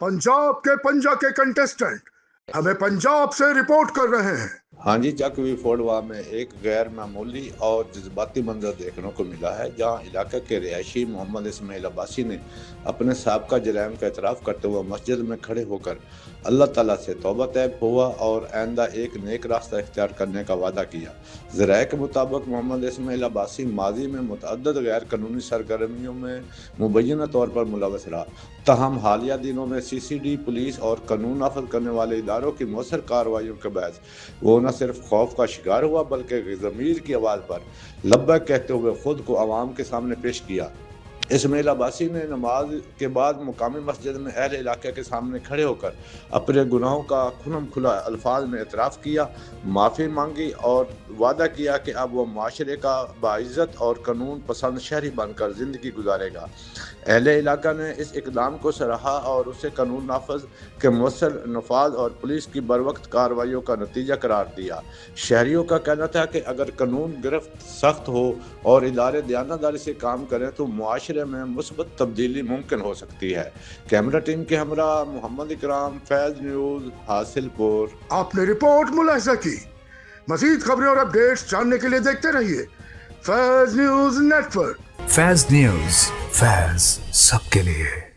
पंजाब के पंजा के कंटेस्टेंट हमें पंजाब से रिपोर्ट कर रहे हैं। हाँ जी, चकवी फोड़वा में एक गैर मामूली और जज्बाती मंजर देखने को मिला है, जहां इलाके के रिहायशी मोहम्मद इस्माइल अब्बासी ने अपने साबका जराइम का एतराफ़ करते हुए मस्जिद में खड़े होकर अल्लाह ताला से तौबा तैब हुआ और आइंदा एक नेक रास्ता इख्तियार करने का वादा किया। ज़राए के मुताबिक मोहम्मद इस्माइल अब्बासी माजी में मुतअद्दिद गैर कानूनी सरगर्मियों में मुबैना तौर पर मुलव्वस रहा, तहम हालिया दिनों में CCD, पुलिस और कानून नाफिज करने वाले इदारों की मौसर कार्रवाइयों के बाद वो न सिर्फ खौफ का शिकार हुआ बल्कि ज़मीर की आवाज़ पर लब्बैक कहते हुए खुद को आवाम के सामने पेश किया। इस्माइल अब्बासी ने नमाज के बाद मुकामी मस्जिद में अहल इलाके के सामने खड़े होकर अपने गुनाहों का खुलम खुला अल्फाज में एतराफ़ किया, माफ़ी मांगी और वादा किया कि अब वह माशरे का बाइज़्ज़त और कानून पसंद शहरी बनकर ज़िंदगी गुजारेगा। अहल इलाका ने इस इक़दाम को सराहा और उसे कानून नाफज के मौसर नफाज और पुलिस की बरवक्त कार्रवाइयों का नतीजा करार दिया। शहरियों का कहना था कि अगर कानून गिरफ्त सख्त हो और इदारे दयानतदारी से काम करें तो मुआशरे में मुस्बत तब्दीली मुमकिन हो सकती है। कैमरा टीम के हमरा मोहम्मद इकराम, फैज़ न्यूज़, हासिलपुर। आपने रिपोर्ट मुलाहिजा की। मज़ीद खबरें और अपडेट्स जानने के लिए देखते रहिए फैज़ न्यूज़ नेटवर्क। फैज़ न्यूज़, फैज़ सबके लिए।